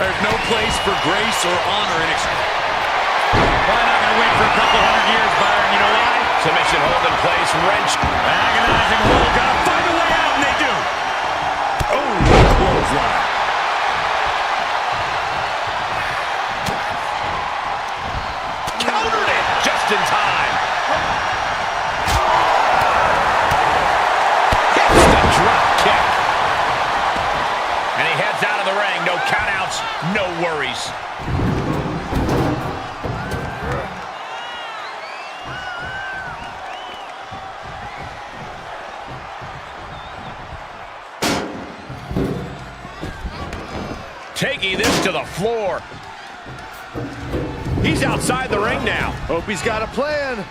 There's no place for grace or honor in Probably not going to wait for a couple hundred years, Byron. You know why? Submission hold in place, wrench. Agonizing hold. Gotta find a way out, and they do. Oh, clothesline. Countered it just in time. Hits the drop kick. And he heads out of the ring. No countouts, no worries. Taking this to the floor. He's outside the ring now. Hope he's got a plan.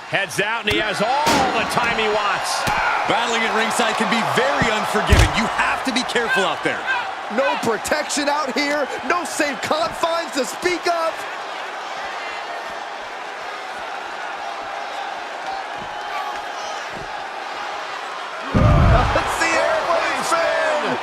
Heads out, and he has all the time he wants. Battling at ringside can be very unforgiving. You have to be careful out there. No protection out here. No safe confines to speak of. Let's see airplane spin.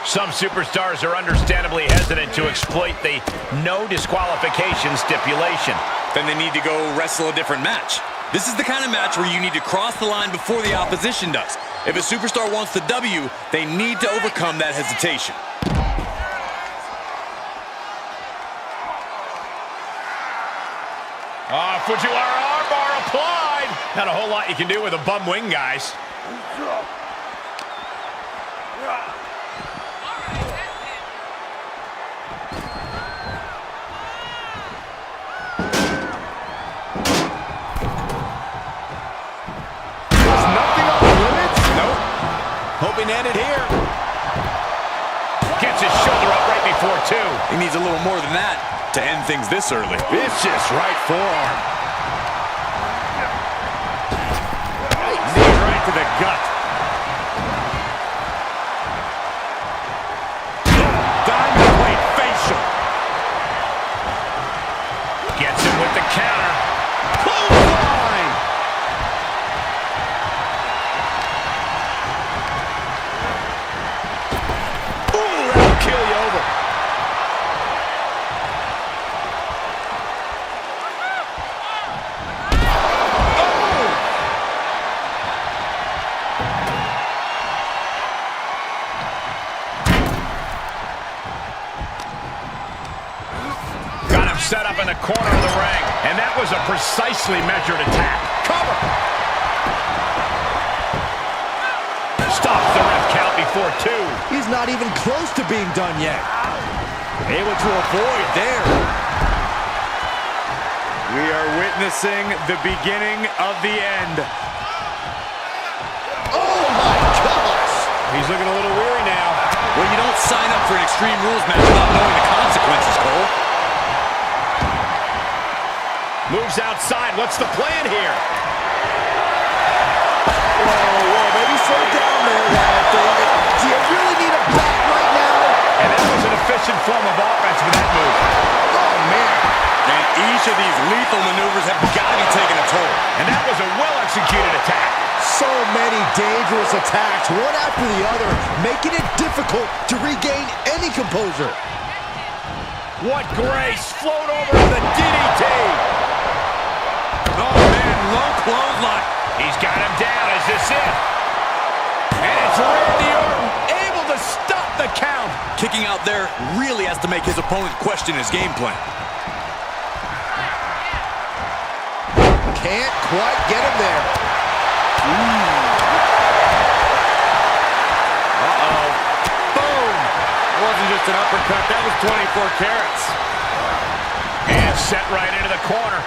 Some superstars are understandably hesitant to exploit the no disqualification stipulation. Then they need to go wrestle a different match. This is the kind of match where you need to cross the line before the opposition does. If a superstar wants the W, they need to overcome that hesitation. Fujiwara armbar applied. Not a whole lot you can do with a bum wing, guys. Hoping to end it here. Gets his shoulder up right before two. He needs a little more than that to end things this early. Vicious right forearm. Knee right to the gut. Diamond plate facial. Gets him with the counter. Clothesline. Kill you over. Got him set up in the corner of the ring, and that was a precisely measured attack. Cover. Stops the ref count before two. He's not even close to being done yet. Able to avoid there. We are witnessing the beginning of the end. Oh my gosh! He's looking a little weary now. Well, you don't sign up for an Extreme Rules match without knowing the consequences, Cole. Moves outside. What's the plan here? Whoa, maybe slow down there, Wyatt. Do you really need a bat right now? And that was an efficient form of offense with that move. Oh, man. And each of these lethal maneuvers have got to be taking a toll. And that was a well-executed attack. So many dangerous attacks, one after the other, making it difficult to regain any composure. What grace. Float over to the DDT. Oh, man, low clothesline. He's got him down. Is this it? And it's Randy Orton able to stop the count. Kicking out there really has to make his opponent question his game plan. Can't quite get him there. Uh-oh. Boom! It wasn't just an uppercut, that was 24 carats. And set right into the corner.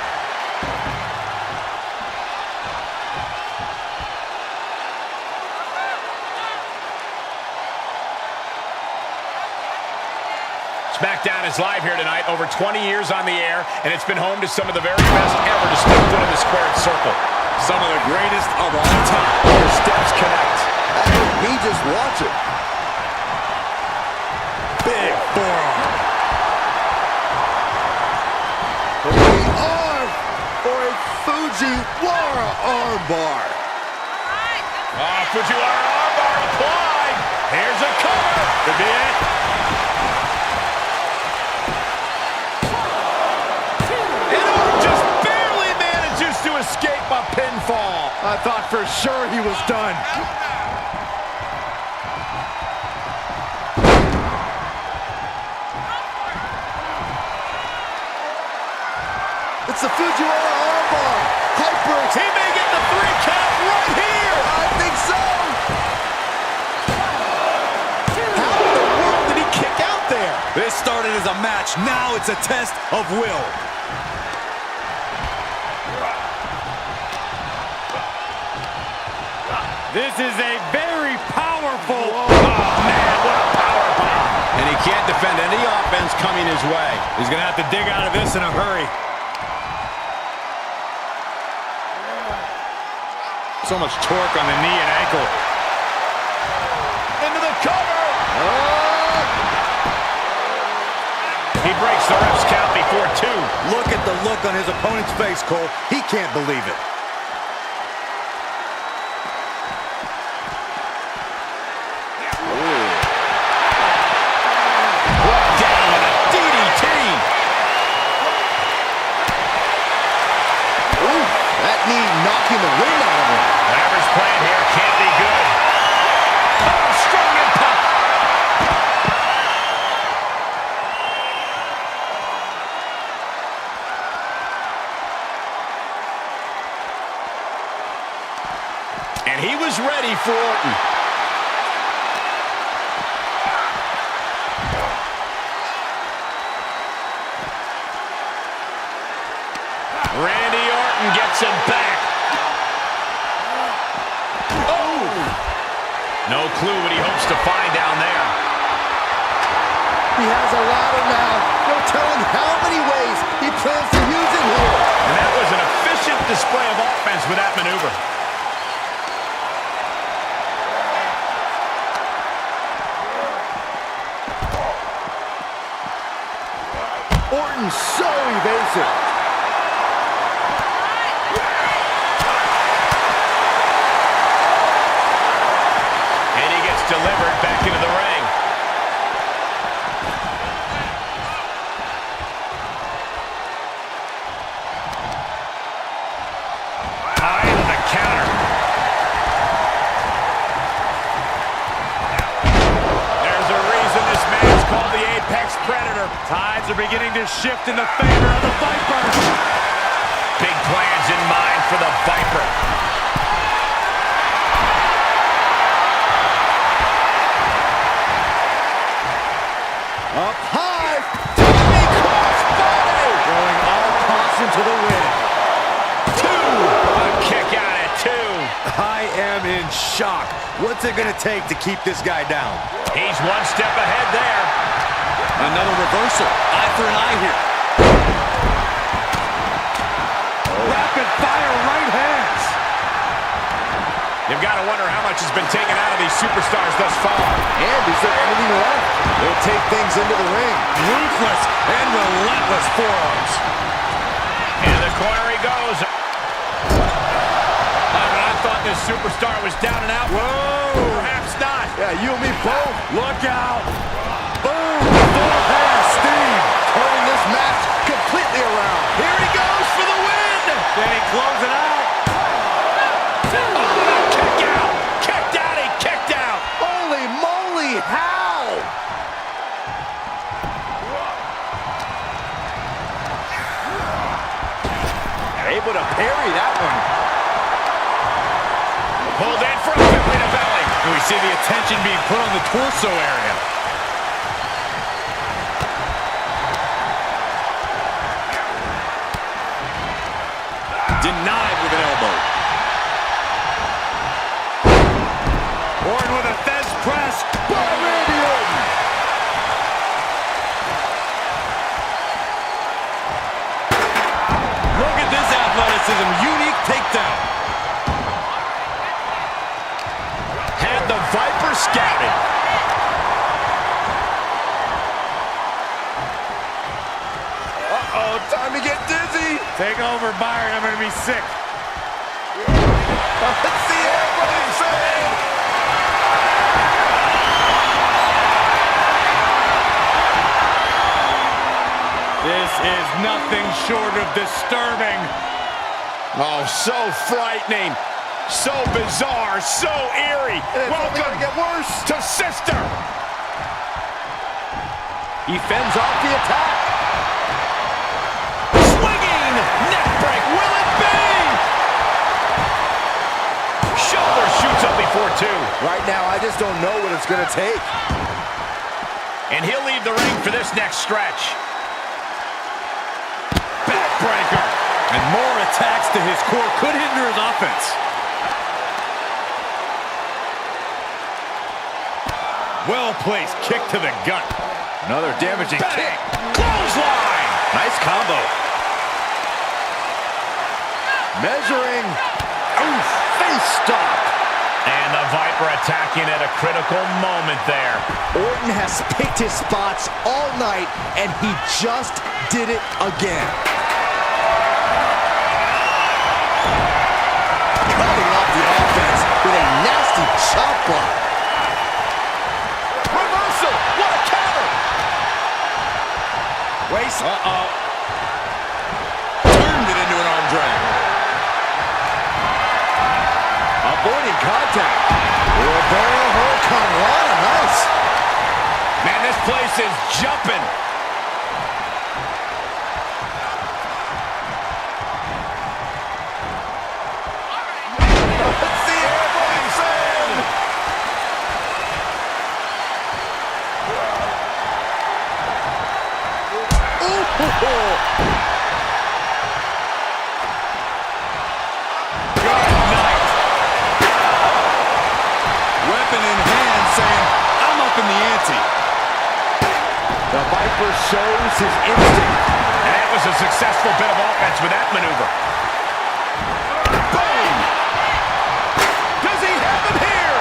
SmackDown is live here tonight, over 20 years on the air, and it's been home to some of the very best ever to step foot in the squared circle. Some of the greatest of all time. Their steps connect. I hope he just watching. Big forearm. The arm for a Fujiwara armbar. Fujiwara armbar applied. Here's a cover. Could be it. I thought for sure he was done. It's the Fujiwara armbar. Hyper. He may get the 3 count right here. I think so. How in the world did he kick out there? This started as a match. Now it's a test of will. This is a very powerful... Oh, man, what a power bomb. And he can't defend any offense coming his way. He's going to have to dig out of this in a hurry. So much torque on the knee and ankle. Into the cover. He breaks the ref's count before 2. Look at the look on his opponent's face, Cole. He can't believe it. Down with a DDT. Ooh, that knee knocking the wind out of him. Whatever's playing here can't be good. Oh, strong impact. And he was ready for Orton. Randy Orton gets him back. Oh! No clue what he hopes to find down there. He has a ladder now. No telling how many ways he plans to use it here. And that was an efficient display of offense with that maneuver. Orton so evasive. And he gets delivered back into the ring. High into the counter. There's a reason this man's called the Apex Predator. Tides are beginning to shift in the favor of the Viper. Big plans in mind for the Viper. Up high. Diving crossbody. Going all caution to the wind. 2. A kick out at 2. I am in shock. What's it going to take to keep this guy down? He's one step ahead there. Another reversal. Eye for an eye here. Rapid fire right hands. You've got to wonder how much has been taken out of these superstars thus far. And is there anything left? They'll take things into the ring. Ruthless and relentless forearms. Into the corner he goes. I thought this superstar was down and out. Whoa! Perhaps not. Yeah, you and me both. Look out. Boom! Full head of steam. Turning this match completely around. Here he goes for the win. Can he close it out? Oh, kick out. Kicked out. He kicked out. Holy moly, how? Able to parry that one. Pulled in from belly to belly. And we see the attention being put on the torso area. Denied with an elbow. Orton with a Fez press. By Randy Orton. Look at this athleticism. Unique takedown. Had the Viper scouted. Uh-oh, time to get dizzy. Take over, Byron. I'm going to be sick. Let's see everybody say. This is nothing short of disturbing. Oh, so frightening. So bizarre, so eerie. Welcome get worse. to Sister. He fends off the attack. Swinging neck break. Will it be? Shoulder shoots up before two. Right now, I just don't know what it's going to take. And he'll leave the ring for this next stretch. Backbreaker. And more attacks to his core could hinder his offense. Well-placed kick to the gut. Another damaging kick. Clothesline. Nice combo. Measuring. Oof. Face stop. And the Viper attacking at a critical moment there. Orton has picked his spots all night, and he just did it again. Cutting off the offense with a nasty chop block. Reversal! What a counter! Waist. Turned it into an arm drag. Avoiding contact. Wheelbarrow Hurricane Rana, nice. Man, this place is jumping. Let's see everybody saying. Weapon in hand, saying, I'm up in the ante. The Viper shows his instinct. And that was a successful bit of offense with that maneuver. Boom! Does he have him here?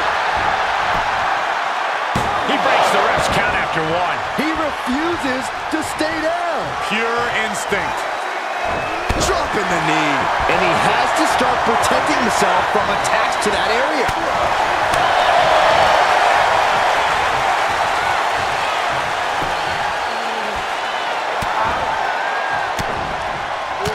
He breaks the ref's count after one. He refuses to stay down. Pure instinct. Dropping the knee. And he has to start protecting himself from attacks to that area.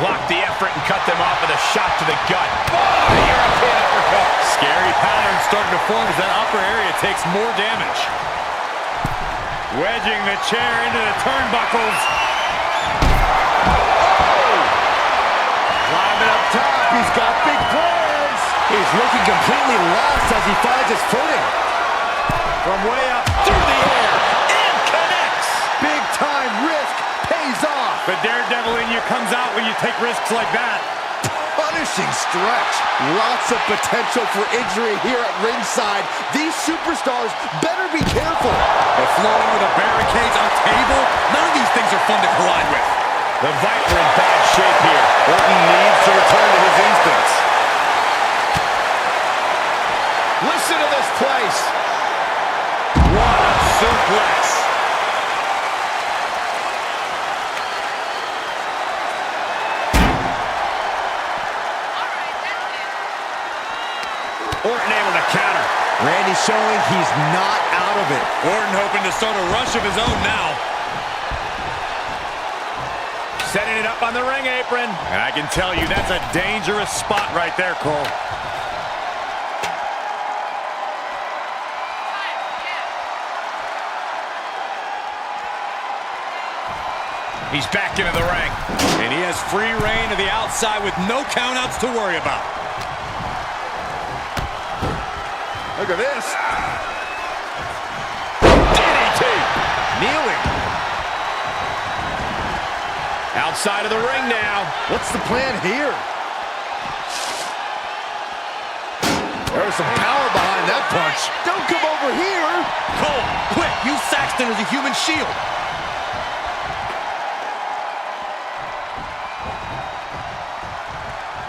Blocked the effort and cut them off with a shot to the gut. Oh, the European uppercut. Scary pattern starting to form as that upper area takes more damage. Wedging the chair into the turnbuckles. Climbing up top. He's got big plans. He's looking completely lost as he finds his footing. From way up through the air. And connects. Big time risk pays off. The daredevil in you comes out when you take risks like that. Punishing stretch. Lots of potential for injury here at ringside. These superstars better be careful. They're flowing with the barricades on table. None of these things are fun to collide with. The Viper in bad shape here. Orton needs to return to his instincts. Listen to this place. What a suplex. Orton able to counter. Randy showing he's not out of it. Orton hoping to start a rush of his own now. Setting it up on the ring apron. And I can tell you that's a dangerous spot right there, Cole. He's back into the ring. And he has free reign to the outside with no countouts to worry about. Look at this. DDT. Kneeling. Outside of the ring now. What's the plan here? There's some power behind that punch. Don't come over here. Cole, quick, use Saxton as a human shield.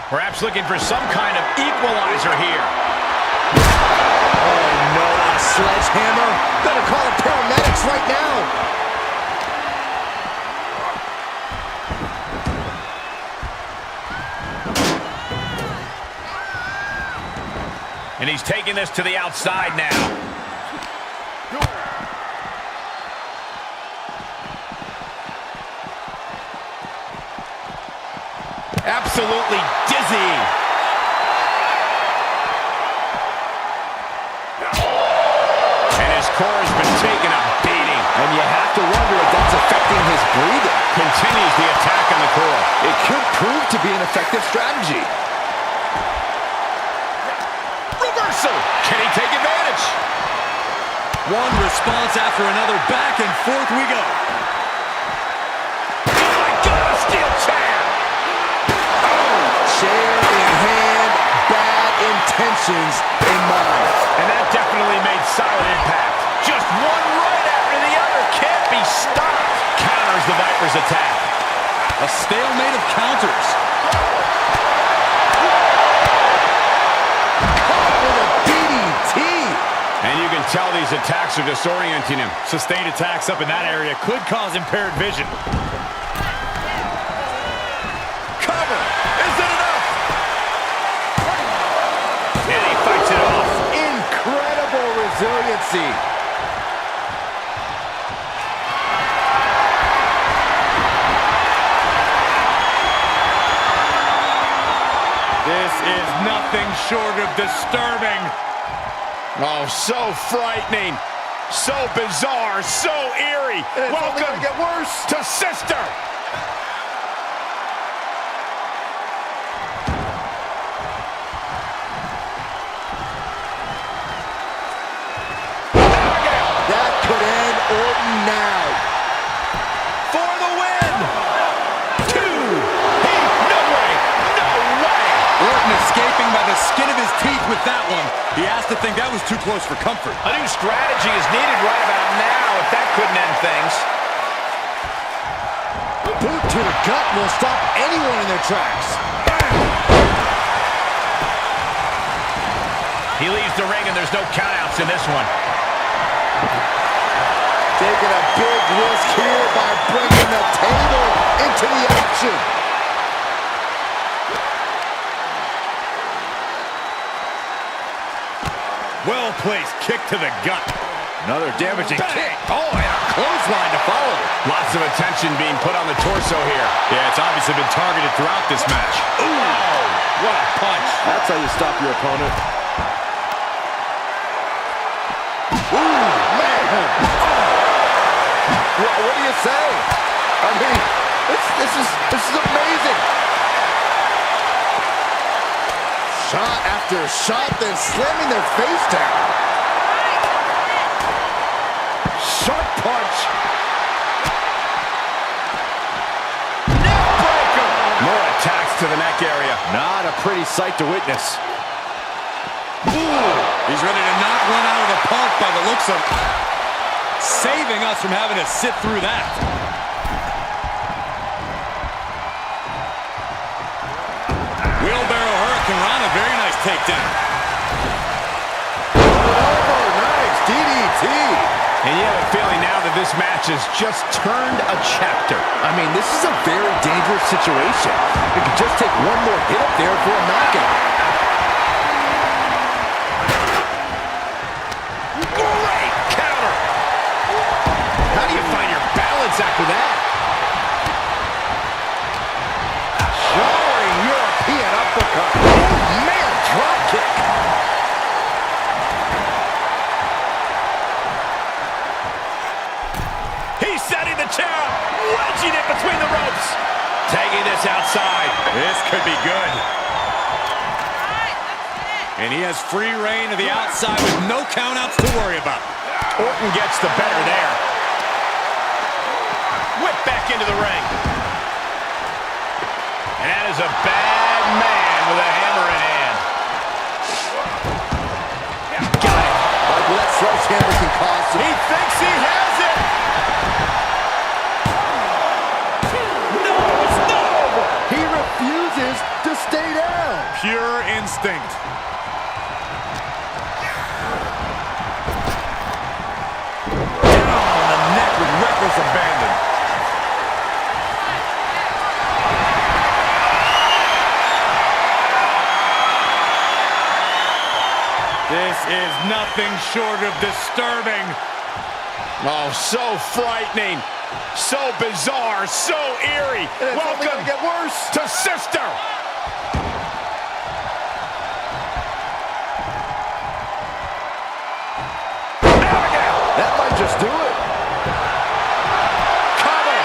Perhaps looking for some kind of equalizer here. Oh no, a sledgehammer. Better call the paramedics right now. And he's taking this to the outside now. Absolutely dizzying. His core has been taking a beating. And you have to wonder if that's affecting his breathing. Continues the attack on the core. It could prove to be an effective strategy. Reversal. Can he take advantage? One response after another. Back and forth we go. Oh my God, a steel chair. Chair in hand, bad intentions in mind. And that definitely made solid impact. Just one right after the other. Can't be stopped. Counters the Viper's attack. A stalemate of counters. Caught with a DDT. And you can tell these attacks are disorienting him. Sustained attacks up in that area could cause impaired vision. Cover. Is it enough? And he fights it off. Incredible resiliency. This is nothing short of disturbing. Oh, so frightening. So bizarre. So eerie. And it's only Welcome gonna get worse. to Sister. That could end Orton now. For the win. 2. No way. No way. Orton escaping by the skin of his teeth with that one. He has to think that was too close for comfort. A new strategy is needed right about now if that couldn't end things. Boot to the gut will stop anyone in their tracks. He leaves the ring and there's no countouts in this one. Taking a big risk here by bringing the table into the action. Well-placed kick to the gut. Another damaging kick. Oh, and a clothesline to follow. Lots of attention being put on the torso here. Yeah, it's obviously been targeted throughout this match. Ooh, what a punch. That's how you stop your opponent. Ooh, man. What do you say? I mean, this is amazing. Shot after shot, then slamming their face down. Sharp punch. Neckbreaker. More attacks to the neck area. Not a pretty sight to witness. Ooh, he's ready to knock one out of the park by the looks of it. Saving us from having to sit through that. Wheelbarrow Hurricane Rana, very nice takedown. Nice DDT. And you have a feeling now that this match has just turned a chapter. I mean, this is a very dangerous situation. It could just take one more hit up there for a knockout. Great counter. How do you find your balance after that? Jarring European uppercut. Oh, man, drop kick. He's setting the chair up, wedging it between the ropes. Taking this outside. This could be good. And he has free reign to the outside with no countouts to worry about. Orton gets the better there. Whip back into the ring. And that is a bad man with a hammer in hand. Got it. Well, that sledgehammer can cause some... He thinks he has it. No, it's not over. He refuses to stay down. Pure instinct. Down on the neck with reckless abandon. This is nothing short of disturbing. Oh, so frightening. So bizarre. So eerie. And it's only Welcome gonna get worse. to Sister. Abigail. That might just do it. Cover.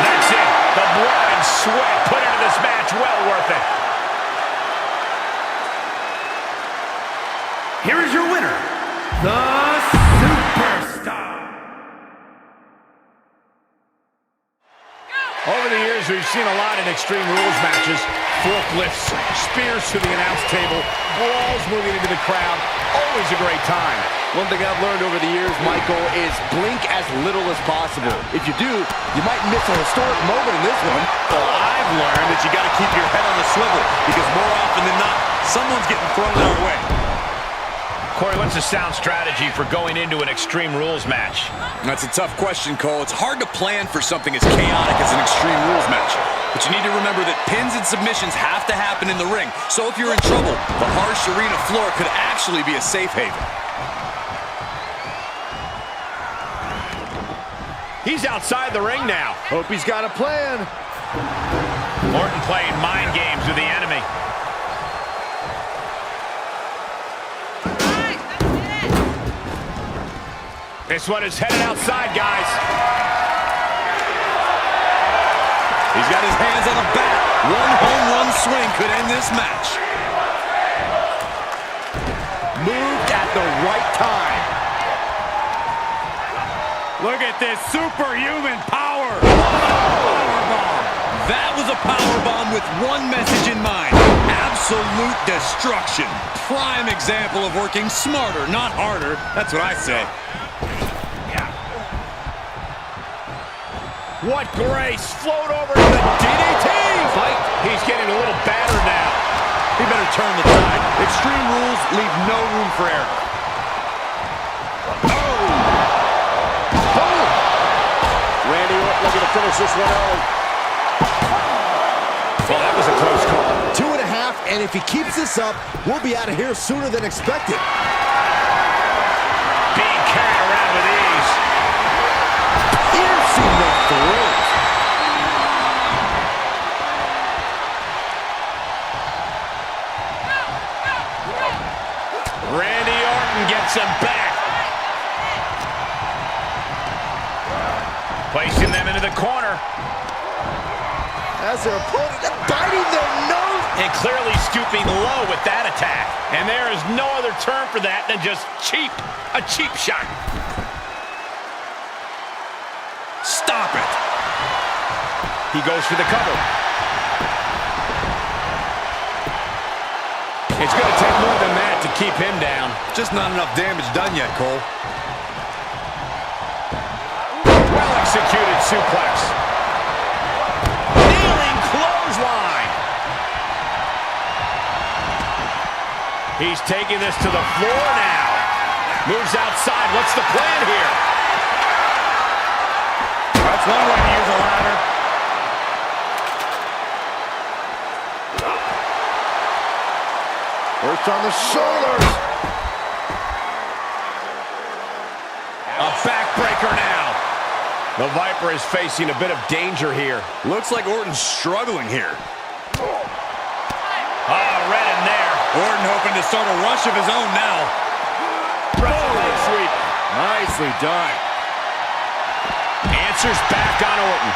That's it. The blood and sweat put into this match. Well worth it. Here is your winner, the Superstar. Over the years, we've seen a lot in Extreme Rules matches. Forklifts, spears to the announce table, brawls moving into the crowd. Always a great time. One thing I've learned over the years, Michael, is blink as little as possible. If you do, you might miss a historic moment in this one. Well, I've learned that you got to keep your head on the swivel because more often than not, someone's getting thrown our way. Corey, what's a sound strategy for going into an Extreme Rules match? That's a tough question, Cole. It's hard to plan for something as chaotic as an Extreme Rules match. But you need to remember that pins and submissions have to happen in the ring. So if you're in trouble, the harsh arena floor could actually be a safe haven. He's outside the ring now. Hope he's got a plan. Orton playing mind games with the enemy. This one is headed outside, guys. He's got his hands on the bat. One home run swing could end this match. Moved at the right time. Look at this superhuman power. Powerbomb. That was a powerbomb with one message in mind. Absolute destruction. Prime example of working smarter, not harder. That's what I say. What grace. Float over to the DDT. Fight. He's getting a little battered now. He better turn the tide. Extreme Rules leave no room for error. Randy Orton looking to finish this one out. Well, that was a close call. 2.5, and if he keeps this up, we'll be out of here sooner than expected. Being carried around with ease. Piercing the throat. Randy Orton gets him back. Placing them into the corner. As their opponent biting their nose. And clearly stooping low with that attack. And there is no other term for that than just cheap. A cheap shot. Stop it. He goes for the cover. It's going to take more than that to keep him down. Just not enough damage done yet, Cole. Well-executed suplex. Kneeling clothesline. He's taking this to the floor now. Moves outside. What's the plan here? That's one way to use a ladder. Works on the shoulders. A backbreaker now. The Viper is facing a bit of danger here. Looks like Orton's struggling here. Red in there. Orton hoping to start a rush of his own now. Brilliant sweep. Nicely done. Answers back on Orton.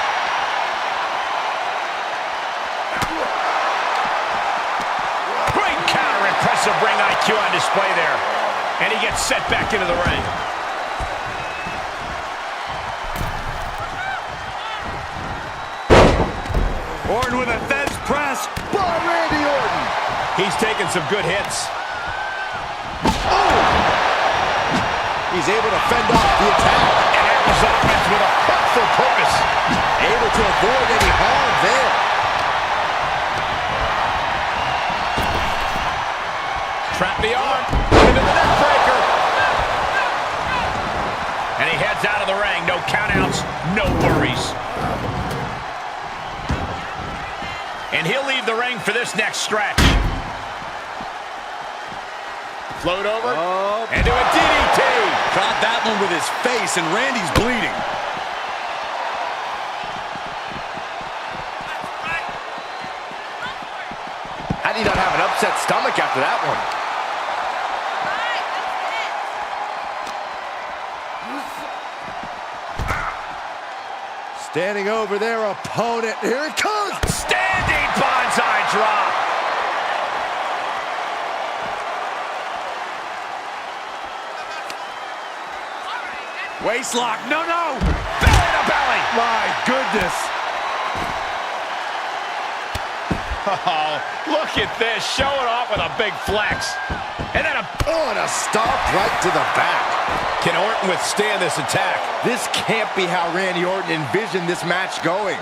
Great counter. Impressive ring IQ on display there. And he gets set back into the ring. Orton with a Fez press. By Randy Orton. He's taking some good hits. He's able to fend off the attack. And that was offense with a hurtful purpose. Able to avoid any harm there. Trap the arm. Into the neck breaker. And he heads out of the ring. No countouts, no worries. And he'll leave the ring for this next stretch. Float over. And do a DDT. Caught that one with his face, and Randy's bleeding. How do you not have an upset stomach after that one? Standing over their opponent. Here it comes. Standing bonsai drop. Waistlock. No, no. Belly to belly. My goodness. Oh, look at this. Showing off with a big flex. And then and a stomp right to the back. Can Orton withstand this attack? This can't be how Randy Orton envisioned this match going.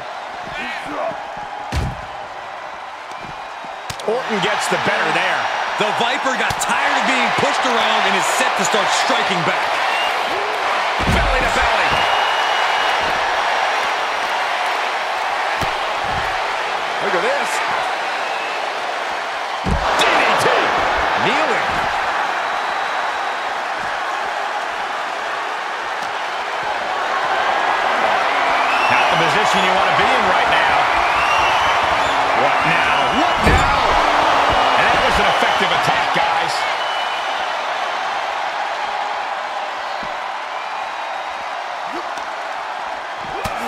Orton gets the better there. The Viper got tired of being pushed around and is set to start striking back. Belly to belly. Look at this. DDT. Kneeling. Not the position you want to be in right now. What now? What now? And that was an effective attack, guys.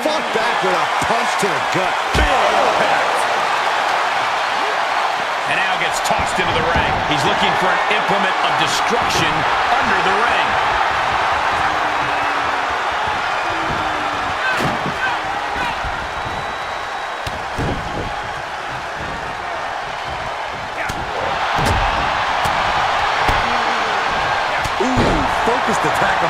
Fought back with a punch to the gut. Big impact. And now gets tossed into the ring. He's looking for an implement of destruction under the ring. Ooh, focused attack